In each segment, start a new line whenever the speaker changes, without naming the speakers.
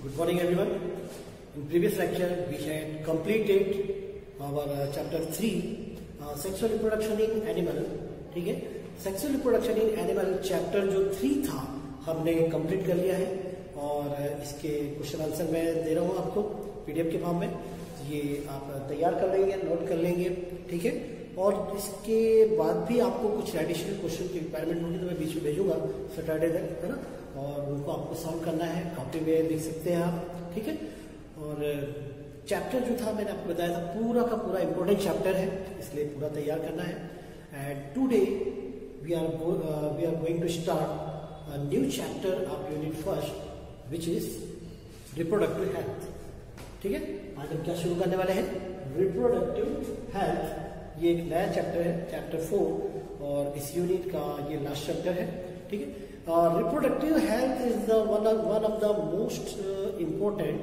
Good morning, everyone. In previous lecture, we had completed our chapter 3, sexual reproduction in animal. ठीक है, sexual reproduction in animal chapter जो 3 था हमने complete कर लिया है और इसके क्वेश्चन आंसर मैं दे रहा हूँ आपको पीडीएफ के फॉर्म में। ये आप तैयार कर लेंगे, नोट कर लेंगे, ठीक है। और इसके बाद भी आपको कुछ एडिशनल क्वेश्चन की रिक्वायरमेंट होगी तो मैं बीच में भेजूंगा सैटरडे तक, है ना। और उनको आपको सॉल्व करना है, कॉपी में देख सकते हैं आप, ठीक है। और चैप्टर जो था मैंने आपको बताया था पूरा का पूरा इंपॉर्टेंट चैप्टर है, इसलिए पूरा तैयार करना है। And today we are going to start a new chapter of unit first, which is reproductive health. ठीक है, आज हम क्या शुरू करने वाले हैं? Reproductive health. ये एक नया चैप्टर है, चैप्टर 4, और इस यूनिट का ये लास्ट चैप्टर है, ठीक है। Reproductive health is one of the most important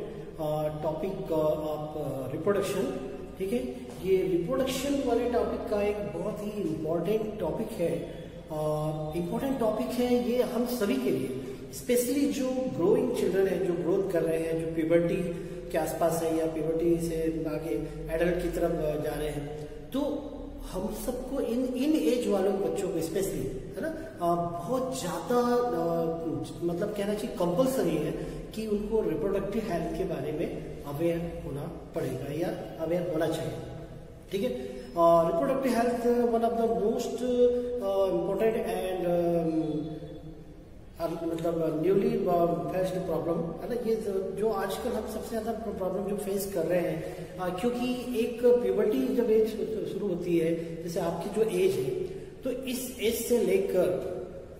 topic of reproduction, ठीक है। ये रिप्रोडक्शन वाले टॉपिक का एक बहुत ही इम्पोर्टेंट टॉपिक है, इम्पोर्टेंट टॉपिक है ये हम सभी के लिए, स्पेशली जो ग्रोइंग चिल्ड्रन है, जो ग्रोथ कर रहे हैं, जो प्यूबर्टी के आसपास है या प्यूबर्टी से आगे एडल्ट की तरफ जा रहे हैं। तो हम सबको इन एज वालों बच्चों को स्पेशली, है ना, बहुत ज्यादा मतलब कहना चाहिए कंपल्सरी है कि उनको रिप्रोडक्टिव हेल्थ के बारे में अवेयर होना पड़ेगा या अवेयर होना चाहिए, ठीक है। Reproductive health one of the most important and मतलब न्यूली फेस्ड प्रॉब्लम है ना, ये जो आजकल हम सबसे ज्यादा प्रॉब्लम जो फेस कर रहे हैं, क्योंकि एक प्यूबर्टी जब एज शुरू होती है, जैसे आपकी जो एज है, तो इस एज से लेकर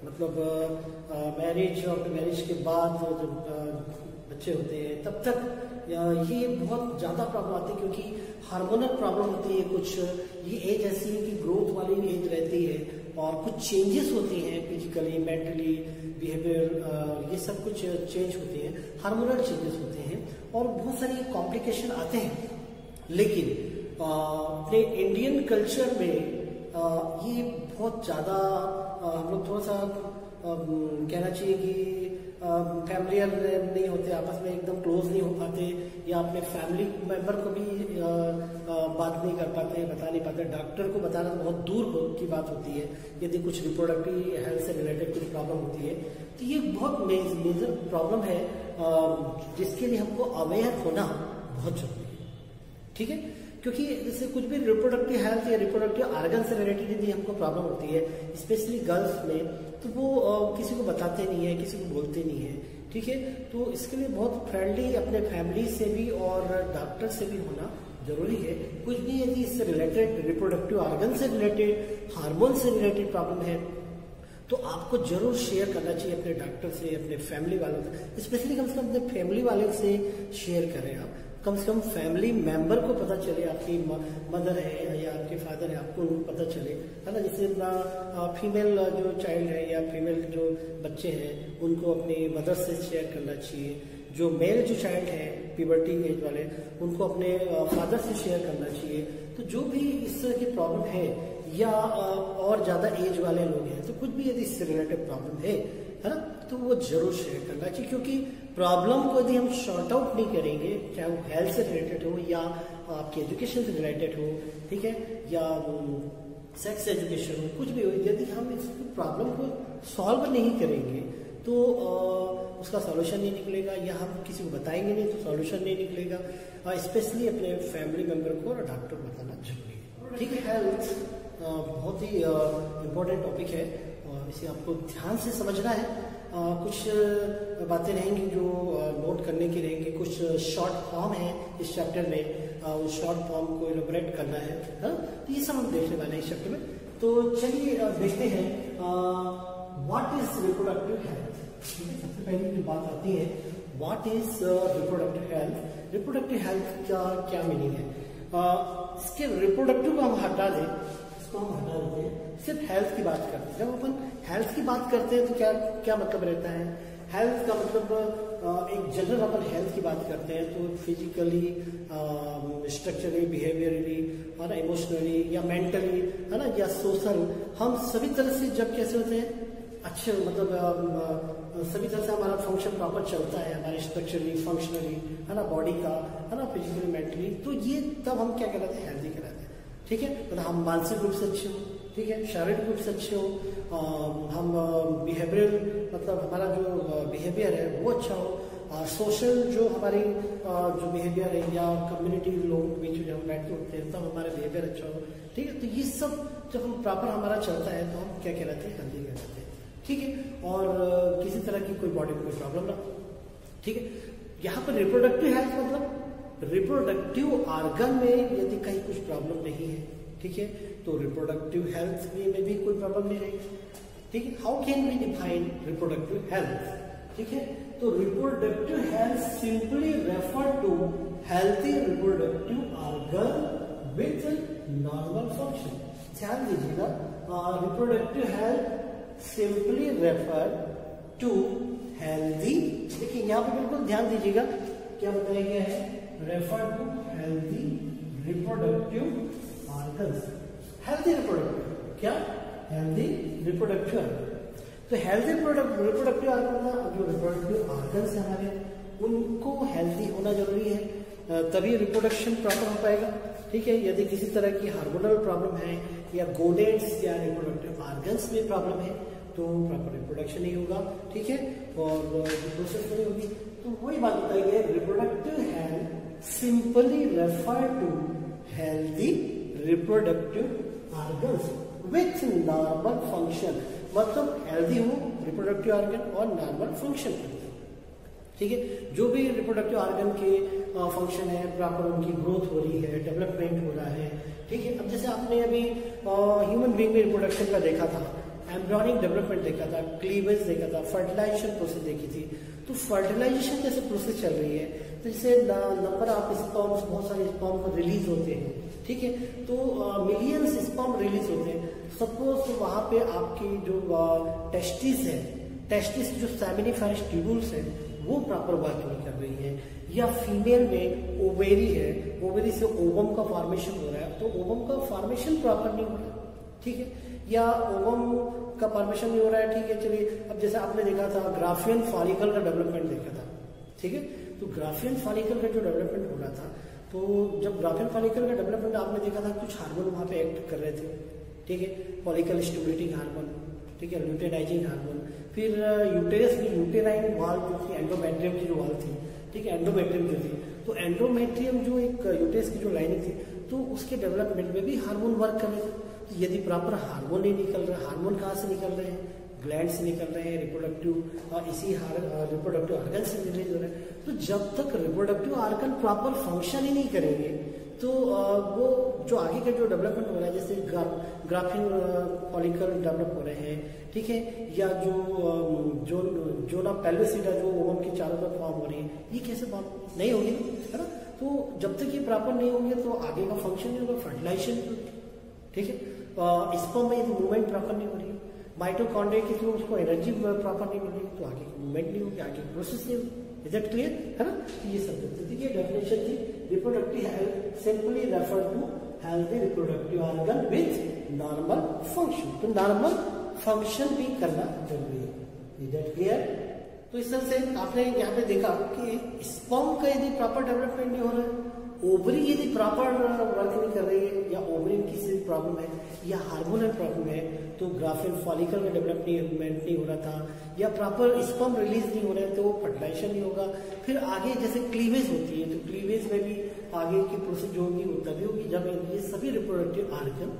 मतलब मैरिज और मैरिज के बाद जब बच्चे होते हैं तब तक ये बहुत ज्यादा प्रॉब्लम आती है, क्योंकि हार्मोनल प्रॉब्लम होती है कुछ। ये एज ऐसी है कि ग्रोथ वाली एज रहती है और कुछ चेंजेस होती हैं फिजिकली, मेंटली, बिहेवियर, ये सब कुछ चेंज होते हैं, हार्मोनल चेंजेस होते हैं और बहुत सारी कॉम्प्लिकेशन आते हैं। लेकिन अपने इंडियन कल्चर में ये बहुत ज्यादा हम लोग थोड़ा सा कहना चाहिए कि फैमिलियर नहीं होते, आपस में एकदम क्लोज नहीं हो पाते, या अपने फैमिली मेंबर को भी बात नहीं कर पाते, बता नहीं पाते। डॉक्टर को बताना तो बहुत दूर की बात होती है यदि कुछ रिप्रोडक्टिव हेल्थ से रिलेटेड कुछ प्रॉब्लम होती है। तो ये बहुत मेजर प्रॉब्लम है जिसके लिए हमको अवेयर होना बहुत जरूरी है, ठीक है। क्योंकि जैसे कुछ भी रिप्रोडक्टिव हेल्थ या रिप्रोडक्टिव आर्गन से रिलेटेड यदि हमको प्रॉब्लम होती है, स्पेशली गर्ल्स में, तो वो किसी को बताते नहीं है, किसी को बोलते नहीं है, ठीक है। तो इसके लिए बहुत फ्रेंडली अपने फैमिली से भी और डॉक्टर से भी होना जरूरी है। कुछ भी यदि इससे रिलेटेड, रिप्रोडक्टिव आर्गन से रिलेटेड, हार्मोन से रिलेटेड प्रॉब्लम है, तो आपको जरूर शेयर करना चाहिए अपने डॉक्टर से, अपने फैमिली वालों से। स्पेशली कम से कम अपने फैमिली वाले से शेयर करें आप, कम से कम फैमिली मेंबर को पता चले, आपकी मदर है या आपके फादर है, आपको पता चले, है ना। जैसे अपना फीमेल जो चाइल्ड है या फीमेल जो बच्चे हैं उनको अपनी मदर से शेयर करना चाहिए। जो मेल जो चाइल्ड है प्यूबर्टी एज वाले, उनको अपने फादर से शेयर करना चाहिए। तो जो भी इस तरह की प्रॉब्लम है या और ज्यादा एज वाले लोग हैं, तो कुछ भी यदि इससे रिलेटेड प्रॉब्लम है ना, तो वो जरूर शेयर करना चाहिए। क्योंकि प्रॉब्लम को यदि हम शॉर्ट आउट नहीं करेंगे, चाहे वो हेल्थ से रिलेटेड हो या आपके एजुकेशन से रिलेटेड हो, ठीक है, या सेक्स एजुकेशन हो, कुछ भी हो, यदि हम इस प्रॉब्लम को सॉल्व नहीं करेंगे तो उसका सॉल्यूशन नहीं निकलेगा, या हम किसी को बताएंगे नहीं तो सॉल्यूशन नहीं निकलेगा। स्पेशली अपने फैमिली मेंबर को और डॉक्टर को बताना जरूरी है, ठीक है। हेल्थ बहुत ही इम्पोर्टेंट टॉपिक है और इसे आपको ध्यान से समझना है। कुछ बातें रहेंगी जो नोट करने की रहेंगी, कुछ शॉर्ट फॉर्म है इस चैप्टर में, उस शॉर्ट फॉर्म को इलेबोरेट करना है, तो ये सब हम देखने वाले हैं इस चैप्टर में। तो चलिए देखते हैं व्हाट इज रिप्रोडक्टिव हेल्थ। सबसे पहले जो बात आती है, what is reproductive health. Reproductive health का क्या मीनिंग है? इसके रिप्रोडक्टिव को हम हटा दें, इसको हम हटा देते हैं, सिर्फ हेल्थ की बात करते हैं। जब अपन हेल्थ की बात करते हैं तो क्या क्या मतलब रहता है? हेल्थ का मतलब एक जनरल अपन हेल्थ की बात करते हैं तो फिजिकली, स्ट्रक्चरली, बिहेवियरली, और इमोशनली या मेंटली, है ना, या सोशल, हम सभी तरह से जब कैसे होते हैं, अच्छे मतलब सभी तरह से हमारा फंक्शन प्रॉपर चलता है, हमारे स्ट्रक्चरली, फंक्शनली, है ना, बॉडी का, है ना, फिजिकली, मेंटली, तो ये तब हम क्या कहलाते हैं, हेल्दी कहलाते हैं। ठीक है, मतलब हम मानसिक रूप से अच्छे हो, ठीक है, शारीरिक रूप से अच्छे हो, हम बिहेवियरल मतलब हमारा जो बिहेवियर है वो अच्छा हो, सोशल जो हमारी जो बिहेवियर है या कम्युनिटी लोगों के बीच में हम बैठते उठते हैं तब हमारा बिहेवियर अच्छा हो। ठीक है, तो ये सब जब हम प्रॉपर हमारा चलता है तो हम क्या कहलाते हैं, हेल्दी कहलाते हैं। ठीक है, और किसी तरह की कोई बॉडी में कोई प्रॉब्लम ना। ठीक है, यहाँ पर रिप्रोडक्टिव हेल्थ मतलब रिप्रोडक्टिव ऑर्गन में यदि कहीं कुछ प्रॉब्लम नहीं है, ठीक है, तो रिप्रोडक्टिव हेल्थ में भी कोई प्रॉब्लम नहीं रहेगी। ठीक है, how can we define reproductive health? ठीक है, तो reproductive health simply refer to healthy reproductive organ with normal function. ध्यान दीजिएगा, reproductive health simply refer to healthy, देखिए यहाँ पे बिल्कुल ध्यान दीजिएगा क्या बताया गया है, refer to healthy reproductive organs. Healthy reproductive क्या, हेल्थी रिप्रोडक्टिव ऑर्गन। तो हेल्थी रिप्रोडक्टिव ऑर्गन, जो रिप्रोडक्टिव ऑर्गन्स है हमारे, उनको हेल्थी होना जरूरी है, तभी रिप्रोडक्शन प्रॉपर हो पाएगा। ठीक है, यदि किसी तरह की हार्मोनल प्रॉब्लम है या गोनेड्स या रिप्रोडक्टिव ऑर्गन्स में प्रॉब्लम है तो प्रॉपर रिप्रोडक्शन नहीं होगा। ठीक है, और प्रोसेस नहीं होगी। तो वही बात बताई गई, reproductive health simply refer to healthy reproductive organs with normal function, मतलब हेल्दी हो रिप्रोडक्टिव ऑर्गन और नॉर्मल फंक्शन। ठीक है, जो भी रिप्रोडक्टिव ऑर्गन के फंक्शन है, प्रॉपर उनकी ग्रोथ हो रही है, डेवलपमेंट हो रहा है। ठीक है, अब जैसे आपने अभी ह्यूमन बीइंग में रिप्रोडक्शन का देखा था, एम्ब्रियोनिक डेवलपमेंट देखा था, क्लीवेज देखा था, फर्टिलाइजेशन प्रोसेस देखी थी। तो फर्टिलाइजेशन जैसे प्रोसेस चल रही है तो जैसे नंबर ऑफ स्पर्म्स, बहुत सारे स्पर्म रिलीज होते हैं। ठीक है, तो मिलियंस स्पर्म रिलीज होते हैं। सपोज वहां पे आपकी जो टेस्टिस है, टेस्टिस जो सेमिनिफेरस ट्यूबुल्स है वो प्रॉपर वर्क नहीं कर रही है, या फीमेल में ओवेरी है, ओवेरी से ओवम का फॉर्मेशन हो रहा है तो ओवम का फॉर्मेशन प्रॉपर नहीं हो रहा है। ठीक है, या ओवम का फॉर्मेशन नहीं हो रहा है। ठीक है, चलिए अब जैसे आपने देखा था ग्राफियन फॉलिकल का डेवलपमेंट देखा था। ठीक है, तो ग्राफियन फॉलिकल का जो डेवलपमेंट हो रहा था, तो जब ग्राफियन फॉलिकल का डेवलपमेंट आपने देखा था कुछ हार्मोन वहां पे एक्ट कर रहे थे। ठीक है, फॉलिकल स्टिमुलेटिंग हार्मोन, ठीक है, ल्यूटेनाइजिंग हार्मोन, फिर यूटेरस की यूटेराइन वाल जो थी, एंडोमेट्रियम की जो वाल थी, ठीक है, एंडोमेट्रियम जो थी, तो एंडोमेट्रियम जो एक यूटेरस की जो लाइनिंग थी तो उसके डेवलपमेंट में भी हार्मोन वर्क कर रहे थे। तो यदि प्रॉपर हार्मोन नहीं निकल रहा, हार्मोन कहाँ से निकल रहे हैं, ग्लैंड से निकल रहे हैं, रिप्रोडक्टिव और इसी रिप्रोडक्टिव ऑर्गन से रिलीज हो रहे हैं। तो जब तक रिप्रोडक्टिव ऑर्गन प्रॉपर फंक्शन ही नहीं करेंगे तो वो जो आगे का जो डेवलपमेंट हो रहा है, जैसे ग्राफिन फॉलिकल डेवलप हो रहे हैं, ठीक है, या जो ना पेल्विसिडा जो ओवम के चारों तरफ फॉर्म हो रही है, ये कैसे फॉर्म नहीं होगी, है ना। तो जब तक ये प्रॉपर नहीं होंगे तो आगे का फंक्शन नहीं होगा, फर्टिलाइजेशन नहीं होगी। ठीक है, स्पर्म में यदि मूवमेंट प्रॉपर नहीं हो रही है, माइटोकॉन्ड्रिया के थ्रू उसको एनर्जी प्रॉपर नहीं मिल रही तो आगे मूवमेंट नहीं होगी, आगे प्रोसेस नहीं होगी। इज दैट क्लियर, है ना। ये सब देखिए डेफिनेशन थी, reproductive health simply refer to healthy reproductive organ with normal function. तो नॉर्मल फंक्शन भी करना जरूरी है। Is that clear. तो इस तरह से आपने यहाँ पे देखा कि स्पर्म का यदि प्रॉपर डेवलपमेंट नहीं हो रहा है, ओवरी यदि प्रॉपर वर्क नहीं कर रही है, या ओवरी में किसी प्रॉब्लम है या हार्मोनल प्रॉब्लम है, तो ग्राफिन फॉलिकल का डेवलपमेंट नहीं हो रहा था, या प्रॉपर स्पर्म रिलीज नहीं हो रहे हैं तो फर्टिलाइजेशन नहीं होगा। फिर आगे जैसे क्लीवेज होती है, तो क्लीवेज में भी आगे की प्रोसेस जो होगी वो तभी होगी जब ये सभी रिप्रोडक्टिव ऑर्गन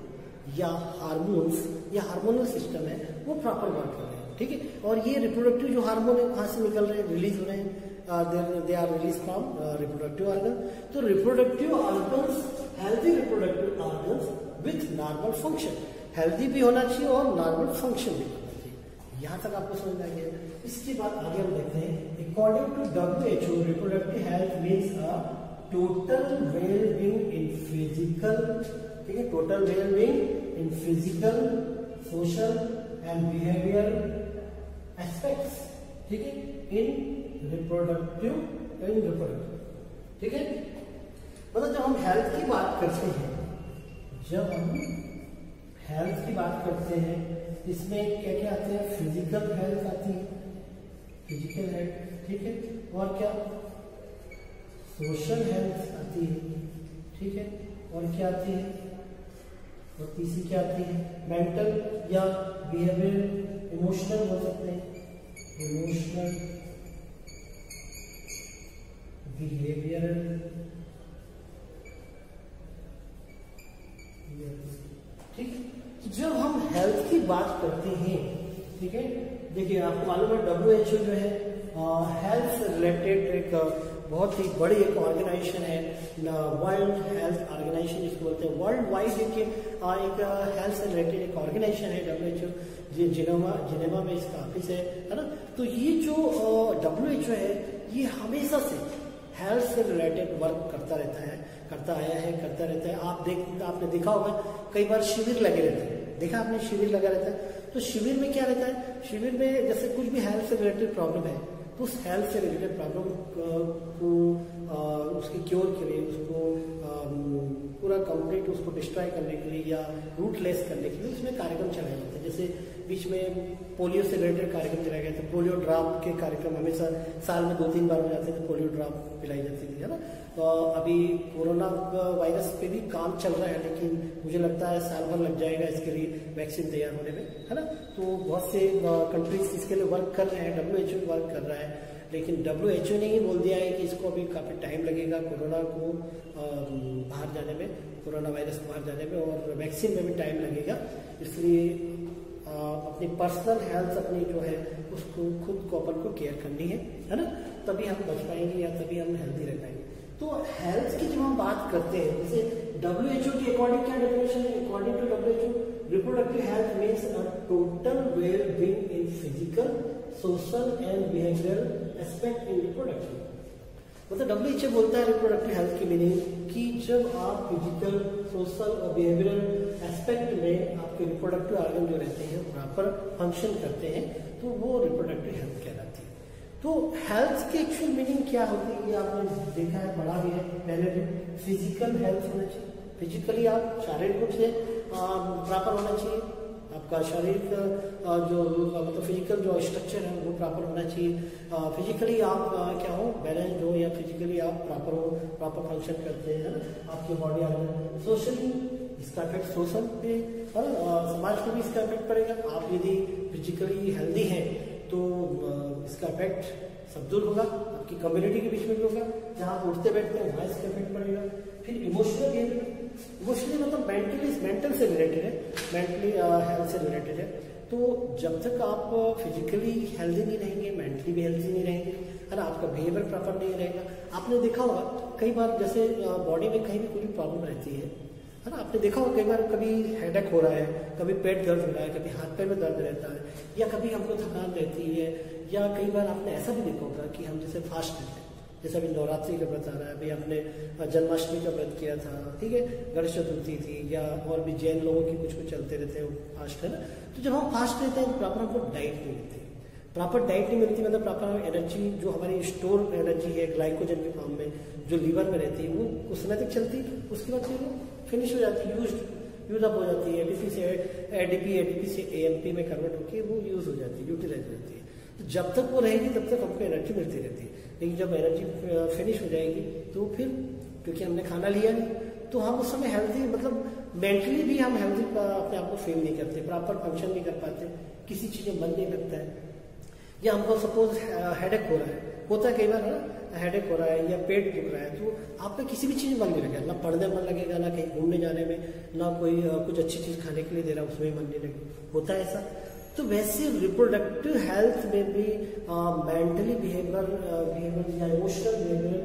या हार्मोन्स या हार्मोनल सिस्टम है वो प्रॉपर वर्क कर रहे हैं। ठीक है, और ये रिप्रोडक्टिव जो हार्मोन है कहाँ से निकल रहे हैं, रिलीज हो रहे हैं, they are released from reproductive organ. तो reproductive organs, healthy reproductive organs with normal function, healthy भी होना चाहिए और normal function भी होना चाहिए। यहाँ तक आपको समझ में आ गया। इसके बाद आगे हम देखते हैं, according to WHO, reproductive health means a total well-being in physical, ठीक है, total well-being in physical, social and behavioral aspects, ठीक है, in रिप्रोडक्टिव, ठीक है। मतलब जब हम हेल्थ की बात करते हैं, जब हम हेल्थ की बात करते हैं इसमें क्या क्या आते हैं, फिजिकल हेल्थ आती है, फिजिकल हेल्थ, ठीक है, और क्या सोशल हेल्थ आती है, ठीक है, और क्या आती है, और तीसरी क्या आती है, मेंटल या बिहेवियर, इमोशनल हो सकते हैं, इमोशनल बिहेवियरल, ठीक है। जब हम हेल्थ की बात करते हैं, ठीक है, देखिए आपको मालूम है WHO जो है हेल्थ रिलेटेड एक बहुत ही बड़ी एक ऑर्गेनाइजेशन है, वर्ल्ड हेल्थ ऑर्गेनाइजेशन जिसको बोलते हैं, वर्ल्ड वाइड देखिए एक हेल्थ से रिलेटेड एक ऑर्गेनाइजेशन है WHO, जिनेवा में इसका ऑफिस है ना। तो ये जो WHO है ये हमेशा से हेल्थ से रिलेटेड वर्क करता रहता है, करता आया है, करता रहता है। आपने देखा होगा कई बार शिविर लगे रहते हैं, देखा आपने शिविर लगा रहता है। तो शिविर में क्या रहता है, शिविर में जैसे कुछ भी हेल्थ से रिलेटेड प्रॉब्लम है तो उस हेल्थ से रिलेटेड प्रॉब्लम को उसकी क्योर के लिए, उसको पूरा कंप्लीट उसको डिस्ट्रॉय करने के लिए या रूटलेस करने के लिए उसमें कार्यक्रम चलाए जाते हैं। जैसे बीच में पोलियो से रिलेटेड कार्यक्रम चलाए गए थे, पोलियो ड्रॉप के कार्यक्रम हमेशा साल में 2-3 बार हो जाते थे, पोलियो ड्रॉप पिलाई जाती थी, है ना। तो अभी कोरोना वायरस पे भी काम चल रहा है, लेकिन मुझे लगता है साल भर लग जाएगा इसके लिए वैक्सीन तैयार होने में, है ना। तो बहुत से कंट्रीज इसके लिए वर्क कर रहे हैं, WHO वर्क कर रहा है, लेकिन WHO ने ही बोल दिया है कि इसको अभी काफी टाइम लगेगा कोरोना को बाहर जाने में, कोरोना वायरस को बाहर जाने में, और वैक्सीन में भी टाइम लगेगा। इसलिए अपनी पर्सनल हेल्थ अपनी जो है उसको खुद को अपन को केयर करनी है ना, तभी हम बच पाएंगे या तभी हम हेल्दी रह पाएंगे। तो हेल्थ की जब हम बात करते हैं, जैसे WHO की अकॉर्डिंग क्या डेफिनेशन है, according to WHO reproductive health means a total well being in physical, social and behavioural aspect in reproduction. मतलब WHO बोलता है रिप्रोडक्टिव हेल्थ की मीनिंग कि जब आप फिजिकल, सोशल और बिहेवियरल एस्पेक्ट में आपके रिप्रोडक्टिव ऑर्गन जो रहते हैं प्रॉपर फंक्शन करते हैं तो वो रिप्रोडक्टिव हेल्थ कहलाती है। तो हेल्थ की एक्चुअल मीनिंग क्या होती है ये आपने देखा है, पढ़ा भी है पहले भी। फिजिकल हेल्थ होना चाहिए, फिजिकली आप शारीरिक रूप से प्रॉपर होना चाहिए, आपका शरीर का जो मतलब फिजिकल जो स्ट्रक्चर है वो प्रॉपर होना चाहिए, फिजिकली आप क्या हो, बैलेंस्ड हो, या फिजिकली आप प्रॉपर हो, प्रॉपर फंक्शन करते हैं आपकी बॉडी आगे। सोशली इसका इफेक्ट सोशल पे और समाज पे भी इसका इफेक्ट पड़ेगा। आप यदि फिजिकली हेल्दी हैं तो इसका इफेक्ट सब दूर होगा, आपकी कम्युनिटी के बीच में भी होगा, जहाँ आप उठते बैठते हैं वहाँ इसका इफेक्ट पड़ेगा। फिर इमोशनल बिहेवियर, इमोशनली मतलब मेंटल से रिलेटेड है, मेंटली हेल्थ से रिलेटेड है। तो जब तक आप फिजिकली हेल्दी नहीं रहेंगे, मेंटली भी हेल्दी नहीं रहेंगे, है ना, आपका बिहेवियर प्रॉपर नहीं रहेगा। आपने देखा होगा कई बार जैसे बॉडी में कहीं भी कोई प्रॉब्लम रहती है ना, आपने देखा होगा कई बार कभी हेडेक हो रहा है, कभी पेट दर्द हो रहा है, कभी हाथ पैर में दर्द रहता है, या कभी हमको थकान रहती है, या कई बार आपने ऐसा भी देखा होगा कि हम जैसे फास्ट रहते हैं, जैसे अभी नवरात्रि का व्रत आ रहा है, अभी हमने जन्माष्टमी का व्रत किया था, ठीक है, गणेश चतुर्थी थी, या और भी जैन लोगों की कुछ कुछ चलते रहते हैं फास्ट, है ना। तो जब हम फास्ट रहते हैं प्रॉपर हमको डाइट नहीं मिलती, प्रॉपर डाइट नहीं मिलती, मतलब प्रॉपर एनर्जी जो हमारी स्टोर एनर्जी है ग्लाइकोजन के फॉर्म में जो लीवर में रहती है वो उस समय तक चलती है, उसके बाद फिर फिनिश हो जाती है, यूज अप हो जाती है, एडीपी से एएमपी में कन्वर्ट होकर वो यूज हो जाती है, यूटिलाइज हो जाती है। तो जब तक वो रहेगी तब तक हमको एनर्जी मिलती रहती है, लेकिन जब एनर्जी फिनिश हो जाएगी तो फिर क्योंकि हमने खाना लिया नहीं तो हम उस समय हेल्थी, मतलब मेंटली भी हम हेल्थी अपने आप को फील नहीं करते, प्रॉपर फंक्शन नहीं कर पाते, किसी चीज में मन नहीं लगता है, या हमको सपोज हेडेक हो रहा है, होता है कई बार, है ना, हेडेक हो रहा है या पेट दुख रहा है, तो आपका किसी भी चीज में मन नहीं लगेगा, ना पढ़ने मन लगेगा, ना कहीं घूमने जाने में, ना कोई कुछ अच्छी चीज खाने के लिए दे रहा है उसमें मन नहीं लगेगा, होता है ऐसा। तो वैसे रिप्रोडक्टिव हेल्थ में भी मेंटली बिहेवियर या इमोशनल बिहेवियर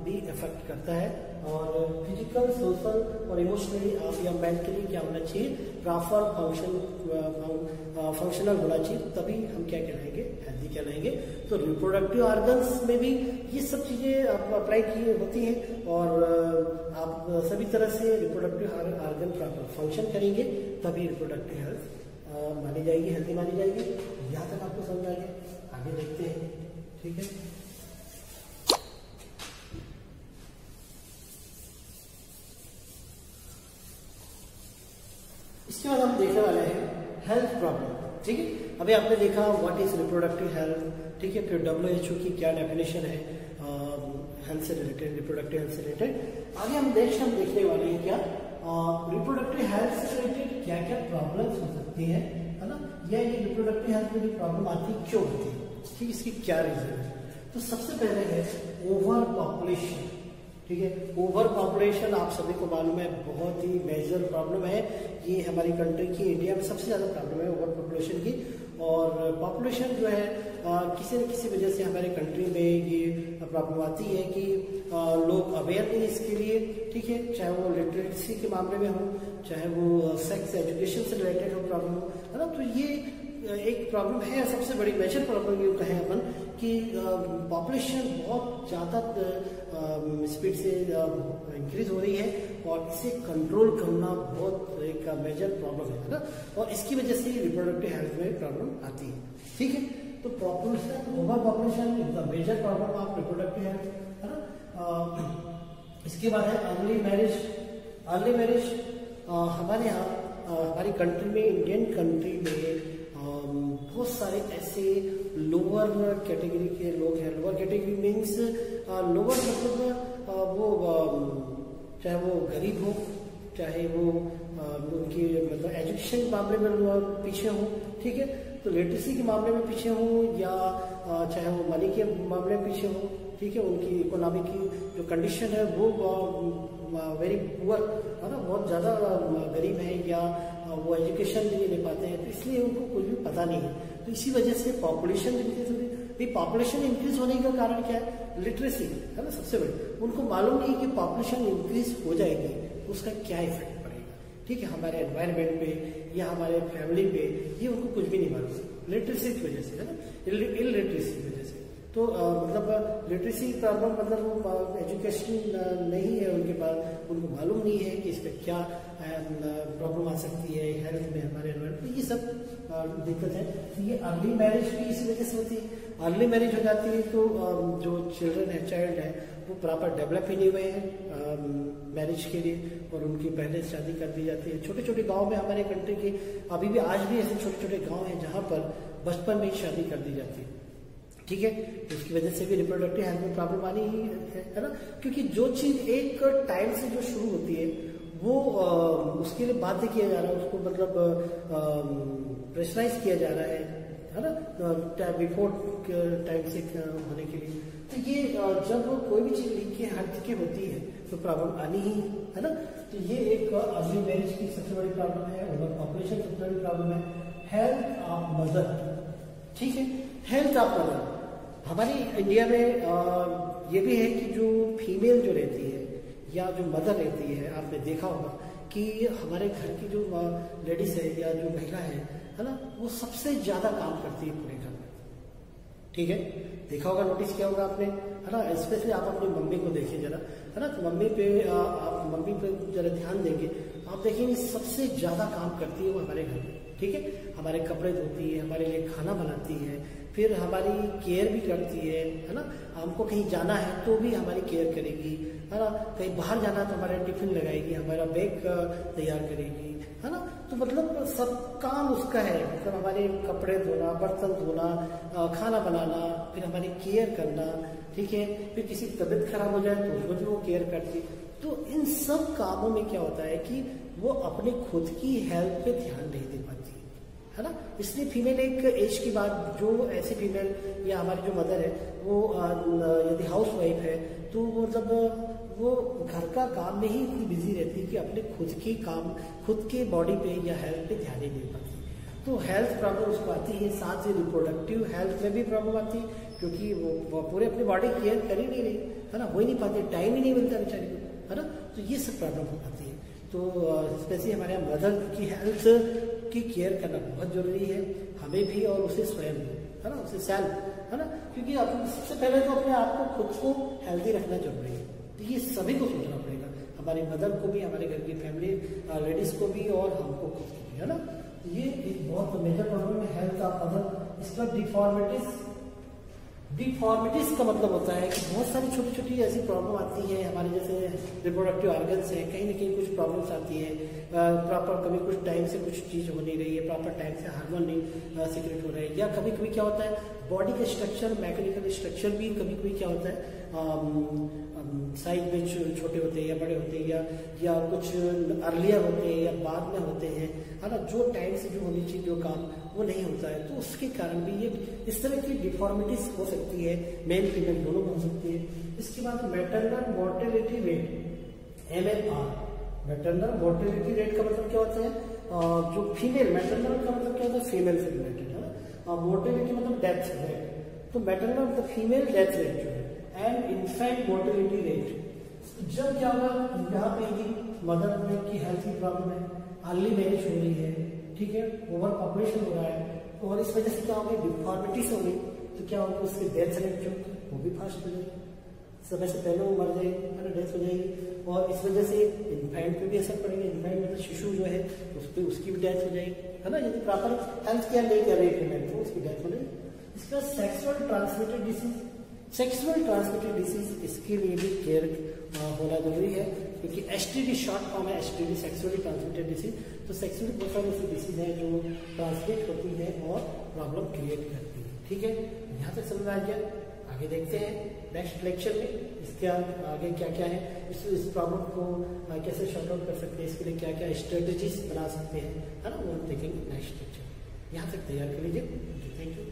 भी इफेक्ट करता है, और फिजिकल, सोशल और इमोशनली आप या मेंटली क्या होना चाहिए, प्रॉपर फंक्शनल होना चाहिए, तभी हम क्या कहलाएंगे, हेल्दी कहलाएंगे। तो रिप्रोडक्टिव ऑर्गन्स में भी ये सब चीजें अप्लाई की होती हैं, और आप सभी तरह से रिप्रोडक्टिव ऑर्गन प्रॉपर फंक्शन करेंगे तभी रिप्रोडक्टिव हेल्थ मानी जाएगी, हेल्दी मानी जाएगी। यहाँ तक आपको समझ आ गया, आगे देखते हैं, ठीक है। इसके बाद हम देखने वाले हैं हेल्थ प्रॉब्लम, ठीक है। अभी आपने देखा व्हाट इज रिप्रोडक्टिव हेल्थ, ठीक है। फिर WHO की क्या डेफिनेशन है हेल्थ से रिलेटेड, रिप्रोडक्टिव हेल्थ से रिलेटेड। आगे हम देखने वाले हैं क्या रिप्रोडक्टिव हेल्थ से रिलेटेड क्या क्या प्रॉब्लम्स हो सकती है ना, या ये रिप्रोडक्टिव हेल्थ में जो प्रॉब्लम आती है क्यों होती है, ठीक, इसकी क्या रीजन है। तो सबसे पहले है ओवर पॉपुलेशन, ठीक है। ओवर पॉपुलेशन आप सभी को मालूम है बहुत ही मेजर प्रॉब्लम है, ये हमारी कंट्री की, इंडिया में सबसे ज्यादा प्रॉब्लम है ओवर पॉपुलेशन की। और पॉपुलेशन जो है किसी न किसी वजह से हमारे कंट्री में ये प्रॉब्लम आती है कि लोग अवेयर नहीं इसके लिए, ठीक है। चाहे वो लिटरेसी के मामले में हो, चाहे वो सेक्स एजुकेशन से रिलेटेड हो प्रॉब्लम हो, है ना। तो ये एक प्रॉब्लम है, सबसे बड़ी मेजर प्रॉब्लम ये कहें अपन कि पॉपुलेशन बहुत ज़्यादा स्पीड से इंक्रीज हो रही है और इसे कंट्रोल करना बहुत एक मेजर प्रॉब्लम है ना, और इसकी वजह से रिप्रोडक्टिव हेल्थ में प्रॉब्लम आती है, ठीक है। तो population, over population is the major problem of reproductive health, है ना। इसके बाद है अर्ली मैरिज। अर्ली मैरिज हमारे यहाँ हमारी कंट्री में, इंडियन कंट्री में बहुत सारे ऐसे लोअर कैटेगरी के लोग हैं। लोअर कैटेगरी मीन्स लोअर मतलब वो चाहे वो गरीब हो, चाहे वो उनकी मतलब एजुकेशन के मामले में पीछे हो, ठीक है। तो लिटरेसी के मामले में पीछे हो, या चाहे वो मनी के मामले में पीछे हो, ठीक है। उनकी इकोनॉमिक की जो कंडीशन है वो वेरी पुअर, है ना, बहुत ज़्यादा गरीब है, या वो एजुकेशन भी नहीं ले पाते हैं, तो इसलिए उनको कुछ भी पता नहीं है। तो इसी वजह से पॉपुलेशन इंक्रीज हो रही है। पॉपुलेशन इंक्रीज होने का कारण क्या है, लिटरेसी, है ना, सबसे बड़ी। उनको मालूम नहीं कि पॉपुलेशन इंक्रीज हो जाएगी उसका क्या इफेक्ट पड़ेगा, ठीक है, हमारे एनवायरमेंट पे या हमारे फैमिली पे, ये उनको कुछ भी नहीं मालूम लिटरेसी की वजह से, है ना, इलिटरेसी की वजह से। तो मतलब लिटरेसी प्रॉब्लम मतलब एजुकेशन नहीं है उनके पास, उनको मालूम नहीं है कि इसका क्या प्रॉब्लम आ सकती है हेल्थ में, हमारे एनवायरमेंट, ये सब दिक्कत है। तो ये अर्ली मैरिज भी इसी वजह से होती है। अर्ली मैरिज हो जाती है तो जो चिल्ड्रन है, चाइल्ड है, वो प्रॉपर डेवलप ही नहीं हुए हैं मैरिज के लिए, और उनकी पहले शादी कर दी जाती है। छोटे छोटे गाँव में हमारे कंट्री के अभी भी आज भी ऐसे छोटे छोटे गाँव हैं जहाँ पर बचपन में ही शादी कर दी जाती है, ठीक है। तो उसकी वजह से भी रिप्रोडक्टिव हेल्थ में प्रॉब्लम आनी ही है ना, क्योंकि जो चीज एक टाइम से जो शुरू होती है वो उसके लिए बाध्य किया जा रहा है, उसको मतलब प्रेशराइज किया जा रहा है ना, बिफोर टाइम से होने के लिए। तो ये जब कोई भी चीज लिख के हट के होती है तो प्रॉब्लम आनी ही है ना। तो ये एक अर्ली मैरिज की सबसे बड़ी प्रॉब्लम है। ओवर पॉपुलेशन सबसे बड़ी प्रॉब्लम है। हेल्थ ऑफ मदर, ठीक है, हेल्थ ऑफ मदर। हमारी इंडिया में ये भी है कि जो फीमेल जो रहती है या जो मदर रहती है, आपने देखा होगा कि हमारे घर की जो लेडीज है या जो महिला है ना, वो सबसे ज्यादा काम करती है पूरे घर में, ठीक है। देखा होगा, नोटिस किया होगा आपने, है ना। स्पेशली आप अपनी मम्मी को देखिए जरा, है ना, तो मम्मी पे आप मम्मी पे जरा ध्यान देंगे, आप देखेंगे सबसे ज्यादा काम करती है वो हमारे घर में, ठीक है। हमारे कपड़े धोती है, हमारे लिए खाना बनाती है, फिर हमारी केयर भी करती है ना। हमको कहीं जाना है तो भी हमारी केयर करेगी, है ना। कहीं बाहर जाना तो हमारा टिफिन लगाएगी, हमारा बैग तैयार करेगी, है ना। तो मतलब सब काम उसका है, मतलब हमारे कपड़े धोना, बर्तन धोना, खाना बनाना, फिर हमारी केयर करना, ठीक है। फिर किसी की तबीयत खराब हो जाए तो उसको भी वो केयर करती। तो इन सब कामों में क्या होता है कि वो अपने खुद की हेल्थ पे ध्यान नहीं दे पाती, है ना। इसलिए फीमेल एक एज के बाद, जो ऐसी फीमेल या हमारी जो मदर है वो यदि हाउस वाइफ है तो मतलब वो घर का काम में ही इतनी बिजी रहती है कि अपने खुद की काम, खुद के बॉडी पे या हेल्थ पे ध्यान ही नहीं पाती। तो हेल्थ प्रॉब्लम उसको आती है, साथ ही रिप्रोडक्टिव हेल्थ में भी प्रॉब्लम आती है, क्योंकि वो पूरे अपनी बॉडी केयर कर ही नहीं रही, है ना, हो ही नहीं पाती, टाइम ही नहीं मिलता बेचारी को, है ना। तो ये सब प्रॉब्लम आती है। तो स्पेशली हमारे यहाँ मदर की हेल्थ की केयर करना बहुत जरूरी है, हमें भी और उसे स्वयं भी, है ना, उसे सेल्फ, है ना। क्योंकि सबसे पहले तो अपने आप को, खुद को हेल्दी रखना जरूरी है। तो ये सभी को सोचना पड़ेगा, हमारी मदर को भी, हमारे घर की फैमिली लेडीज को भी, और हमको खुद को भी, है ना। ये एक बहुत मेजर प्रॉब्लम है हेल्थ ऑफ मदर। इसका डिफॉर्मिटीज डिफॉर्मिटीज का मतलब होता है कि बहुत सारी छोटी छोटी ऐसी प्रॉब्लम आती है हमारे जैसे रिप्रोडक्टिव ऑर्गन्स है, कहीं ना कहीं कुछ प्रॉब्लम्स आती है, प्रॉपर कभी कुछ टाइम से कुछ चीज़ हो नहीं रही है, प्रॉपर टाइम से हार्मोन नहीं सीक्रेट हो रहा है, या कभी कभी क्या होता है बॉडी का स्ट्रक्चर, मैकेनिकल स्ट्रक्चर भी कभी कभी क्या होता है साइज में छोटे होते हैं या बड़े होते हैं, या कुछ अर्लियर होते हैं या बाद में होते हैं, है ना, जो टाइम से जो होनी चाहिए जो काम वो नहीं होता है, तो उसके कारण भी ये इस तरह की डिफॉर्मिटीज हो सकती है, मेल फीमेल दोनों हो सकती है। इसके बाद maternal mortality rate MMR, maternal mortality rate का मतलब क्या होता है, जो फीमेल, मैटरनल का मतलब क्या होता है फीमेल से रिलेटेड है ना, मोर्टेलिटी मतलब डेथ रेट, तो मैटरनल मतलब फीमेल डेथ रेट जो है, एंड इन्फेंट मोर्टेलिटी रेट, जब क्या होगा यहाँ पे मदर में की हेल्थ की प्रॉब्लम है, अर्ली मैरिज हो रही है, ठीक है, ओवर पॉपुलेशन हो रहा है, और इस वजह से क्या होगी डिफॉर्मिटीज होगी, तो क्या होगा उसके डेथ रेट जो वो भी फास्ट हो जाएगी, समय से पहले वो मर जाएगी, है ना, डेथ हो जाएगी, और इस वजह से इन्फेंट पे भी असर पड़ेगा, इन्फेंट मतलब शिशु जो है उस पर उसकी भी डेथ हो जाएगी, है ना, यदि प्रॉपर हेल्थ केयर नहीं कर रही है तो उसकी डेथ हो जाएगी। इसका sexual transmitted disease, sexual transmitted disease इसके लिए भी केयर होना जरूरी है, क्योंकि STD शॉर्ट फॉर्म है, STD सेक्सुअली ट्रांसमिटेड डिसीज, तो सेक्सुअली बहुत सारी ऐसी डिसीज है जो ट्रांसमिट होती है और प्रॉब्लम क्रिएट करती है। ठीक है, यहाँ तक समझ आ गया, आगे देखते हैं नेक्स्ट लेक्चर में इसके आगे क्या क्या है, इस प्रॉब्लम को कैसे शॉर्ट आउट कर सकते हैं, इसके लिए क्या क्या स्ट्रेटेजीज बना सकते हैं, है ना, वो देखेंगे नेक्स्ट लेक्चर। यहाँ तक तैयार कर लीजिए। Thank you.